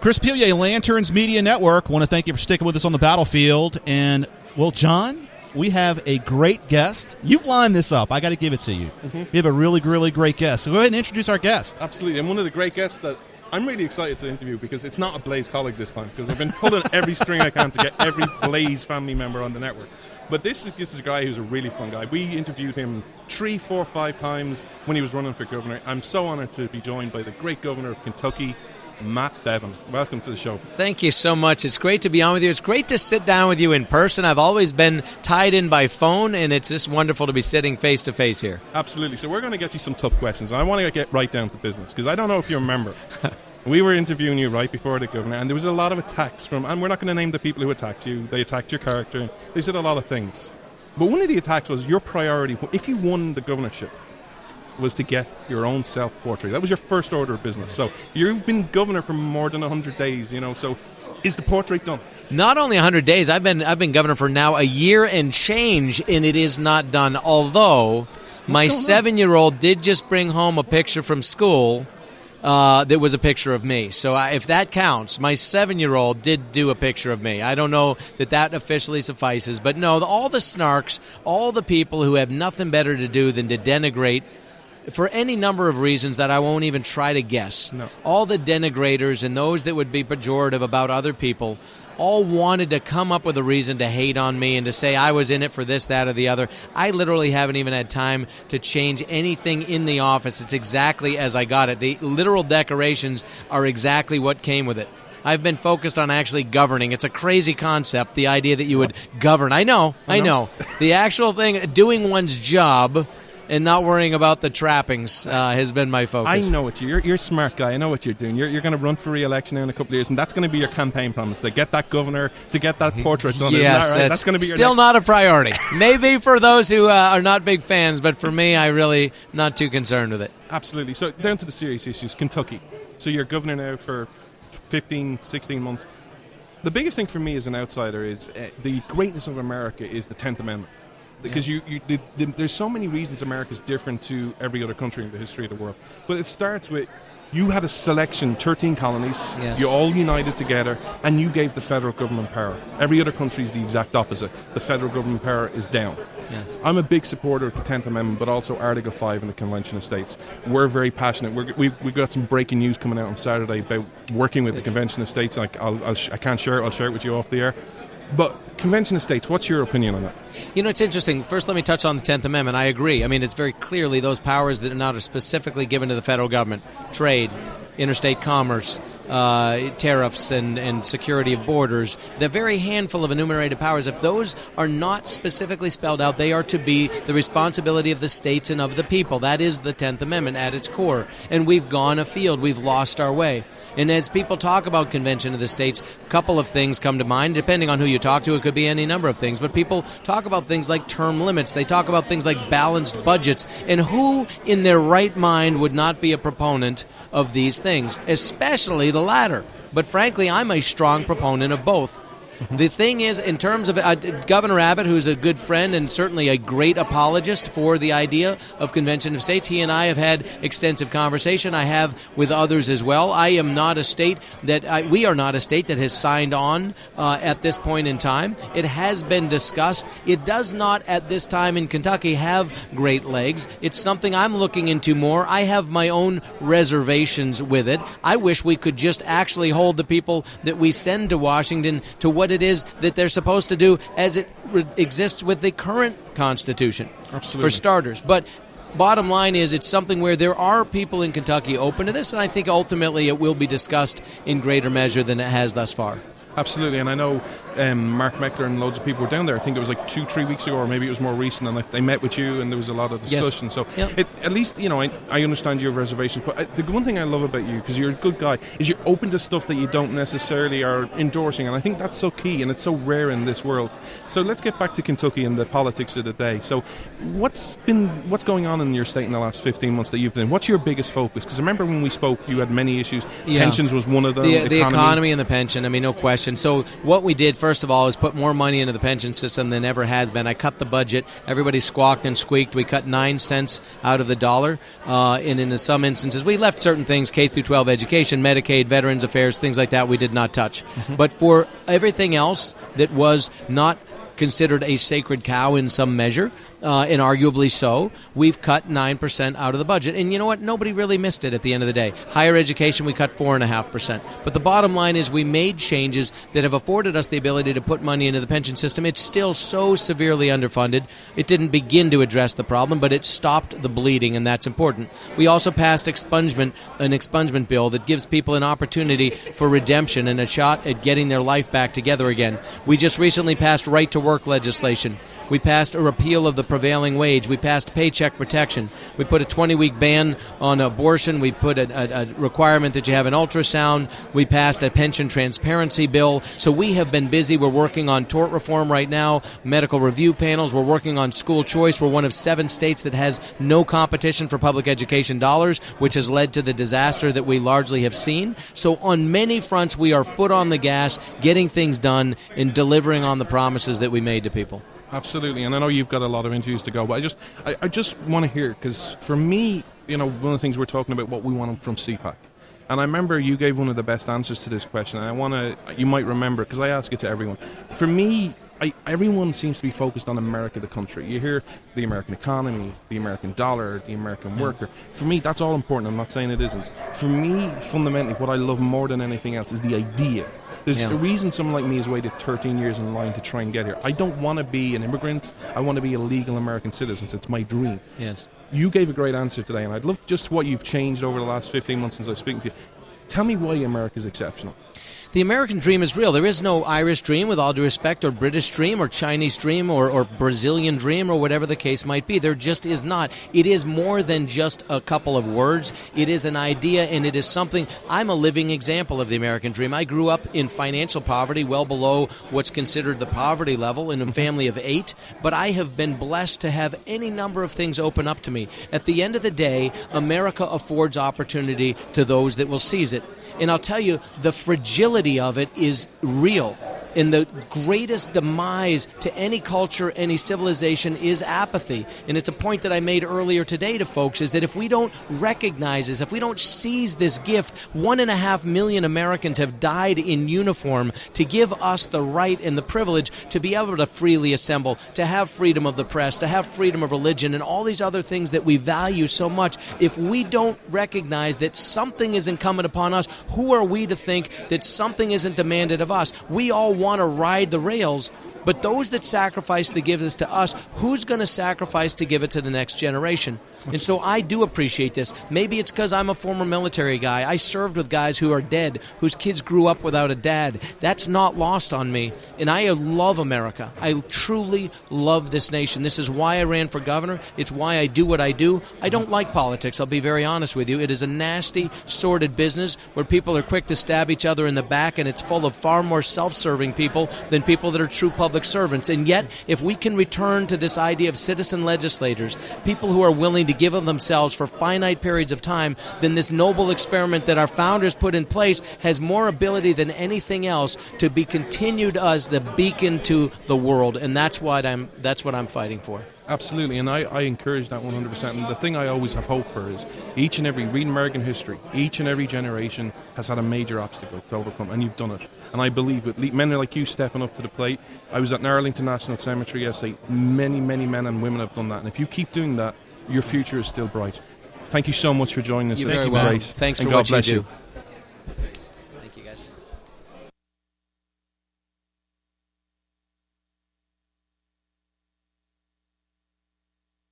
Chris Pilier, Lanterns Media Network. Want to thank you for sticking with us on the battlefield. And, well, John, we have a great guest. You've lined this up. I got to give it to you. Mm-hmm. We have a really, really great guest. So go ahead and introduce our guest. Absolutely. And one of the great guests that I'm really excited to interview, because it's not a Blaze colleague this time, because I've been pulling every string I can to get every Blaze family member on the network. But this is a guy who's a really fun guy. We interviewed him 3, 4, 5 times when he was running for governor. I'm so honored to be joined by the great governor of Kentucky, Matt Bevin. Welcome to the show. Thank you so much. It's great to be on with you. It's great to sit down with you in person. I've always been tied in by phone, and it's just wonderful to be sitting face to face here. Absolutely. So we're going to get you some tough questions. And I want to get right down to business, because I don't know if you remember. We were interviewing you right before the governor, and there was a lot of attacks from, and we're not going to name the people who attacked you. They attacked your character. They said a lot of things. But one of the attacks was your priority, if you won the governorship, was to get your own self-portrait. That was your first order of business. So you've been governor for more than 100 days, so is the portrait done? Not only 100 days, I've been governor for now a year and change, and it is not done, although my 7-year-old did just bring home a picture from school that was a picture of me. So if that counts, my 7-year-old did do a picture of me. I don't know that officially suffices, but no, all the snarks, all the people who have nothing better to do than to denigrate for any number of reasons that I won't even try to guess. No. All the denigrators and those that would be pejorative about other people all wanted to come up with a reason to hate on me and to say I was in it for this, that, or the other. I literally haven't even had time to change anything in the office. It's exactly as I got it. The literal decorations are exactly what came with it. I've been focused on actually governing. It's a crazy concept, the idea that you would govern. I know. The actual thing, doing one's job and not worrying about the trappings has been my focus. I know what you're a smart guy. I know what you're doing. You're going to run for re-election in a couple of years, and that's going to be your campaign promise, to get that governor, to get that portrait done. Yes, Isn't that right? That's going to be your still not a priority. Maybe for those who are not big fans, but for me, I really not too concerned with it. Absolutely. So down to the serious issues. Kentucky. So you're governor now for 15, 16 months. The biggest thing for me as an outsider is the greatness of America is the 10th Amendment. Because there's so many reasons America's different to every other country in the history of the world. But it starts with, you had a selection, 13 colonies, yes. You all united together, and you gave the federal government power. Every other country is the exact opposite. The federal government power is down. Yes. I'm a big supporter of the 10th Amendment, but also Article 5 in the Convention of States. We're very passionate. We've got some breaking news coming out on Saturday about working with the Convention of States. I can't share it. I'll share it with you off the air. But Convention of States, what's your opinion on that? It's interesting. First, let me touch on the 10th Amendment. I agree. I mean, it's very clearly those powers that are not specifically given to the federal government. Trade, interstate commerce, tariffs, and security of borders. The very handful of enumerated powers, if those are not specifically spelled out, they are to be the responsibility of the states and of the people. That is the 10th Amendment at its core. And we've gone afield. We've lost our way. And as people talk about Convention of the States, a couple of things come to mind. Depending on who you talk to, it could be any number of things. But people talk about things like term limits. They talk about things like balanced budgets. And who in their right mind would not be a proponent of these things, especially the latter? But frankly, I'm a strong proponent of both. The thing is, in terms of Governor Abbott, who's a good friend and certainly a great apologist for the idea of Convention of States, he and I have had extensive conversation. I have with others as well. We are not a state that has signed on at this point in time. It has been discussed. It does not at this time in Kentucky have great legs. It's something I'm looking into more. I have my own reservations with it. I wish we could just actually hold the people that we send to Washington to what it is that they're supposed to do as it exists with the current Constitution. Absolutely. For starters. But bottom line is, it's something where there are people in Kentucky open to this, and I think ultimately it will be discussed in greater measure than it has thus far. Absolutely, and I know Mark Meckler and loads of people were down there. I think it was like 2-3 weeks ago, or maybe it was more recent, and they met with you and there was a lot of discussion. Yes. So Yep. at least, I understand your reservations, but the one thing I love about you, because you're a good guy, is you're open to stuff that you don't necessarily are endorsing, and I think that's so key, and it's so rare in this world. So let's get back to Kentucky and the politics of the day. So what's going on in your state in the last 15 months that you've been in? What's your biggest focus? Because I remember when we spoke, you had many issues. Yeah. Pensions was one of them. The economy and the pension, I mean, no question. And so what we did, first of all, is put more money into the pension system than ever has been. I cut the budget. Everybody squawked and squeaked. We cut 9 cents out of the dollar. And in some instances, we left certain things, K through 12 education, Medicaid, Veterans Affairs, things like that, we did not touch. But for everything else that was not considered a sacred cow in some measure, and arguably so, we've cut 9% out of the budget. And you know what? Nobody really missed it at the end of the day. Higher education, we cut 4.5%. But the bottom line is we made changes that have afforded us the ability to put money into the pension system. It's still so severely underfunded. It didn't begin to address the problem, but it stopped the bleeding, and that's important. We also passed an expungement bill that gives people an opportunity for redemption and a shot at getting their life back together again. We just recently passed right-to-work legislation. We passed a repeal of the prevailing wage. We passed paycheck protection. We put a 20-week ban on abortion. We put a requirement that you have an ultrasound. We passed a pension transparency bill. So we have been busy. We're working on tort reform right now, medical review panels. We're working on school choice. We're one of 7 states that has no competition for public education dollars, which has led to the disaster that we largely have seen. So on many fronts, we are foot on the gas, getting things done and delivering on the promises that we made to people. Absolutely, and I know you've got a lot of interviews to go, but I just want to hear, because for me, one of the things we're talking about, what we want from CPAC. And I remember you gave one of the best answers to this question, and you might remember, because I ask it to everyone. For me, everyone seems to be focused on America, the country. You hear the American economy, the American dollar, the American worker. For me, that's all important. I'm not saying it isn't. For me, fundamentally, what I love more than anything else is the idea. There's a reason someone like me has waited 13 years in line to try and get here. I don't want to be an immigrant. I want to be a legal American citizen. It's my dream. Yes. You gave a great answer today, and I'd love just what you've changed over the last 15 months since I've spoken to you. Tell me why America is exceptional. The American dream is real. There is no Irish dream, with all due respect, or British dream, or Chinese dream, or Brazilian dream, or whatever the case might be. There just is not. It is more than just a couple of words. It is an idea, and it is something. I'm a living example of the American dream. I grew up in financial poverty, well below what's considered the poverty level, in a family of 8, but I have been blessed to have any number of things open up to me. At the end of the day, America affords opportunity to those that will seize it. And I'll tell you, the fragility of it is real. And the greatest demise to any culture, any civilization, is apathy. And it's a point that I made earlier today to folks, is that if we don't recognize this, if we don't seize this gift, 1.5 million Americans have died in uniform to give us the right and the privilege to be able to freely assemble, to have freedom of the press, to have freedom of religion, and all these other things that we value so much. If we don't recognize that something is incumbent upon us, who are we to think that something isn't demanded of us? We all want to ride the rails, but those that sacrifice to give this to us, who's going to sacrifice to give it to the next generation? And so I do appreciate this. Maybe it's because I'm a former military guy. I served with guys who are dead, whose kids grew up without a dad. That's not lost on me. And I love America. I truly love this nation. This is why I ran for governor. It's why I do what I do. I don't like politics, I'll be very honest with you. It is a nasty, sordid business where people are quick to stab each other in the back, and it's full of far more self-serving people than people that are true public servants. And yet, if we can return to this idea of citizen legislators, people who are willing to give of themselves for finite periods of time, then this noble experiment that our founders put in place has more ability than anything else to be continued as the beacon to the world. And that's what I'm fighting for. Absolutely, and I encourage that 100%. And the thing I always have hope for is read American history, each and every generation has had a major obstacle to overcome, and you've done it. And I believe with men like you stepping up to the plate, I was at Arlington National Cemetery yesterday, many, many men and women have done that. And if you keep doing that, your future is still bright. Thank you so much for joining us. You're very welcome. Thanks for what you do. Thank you, guys.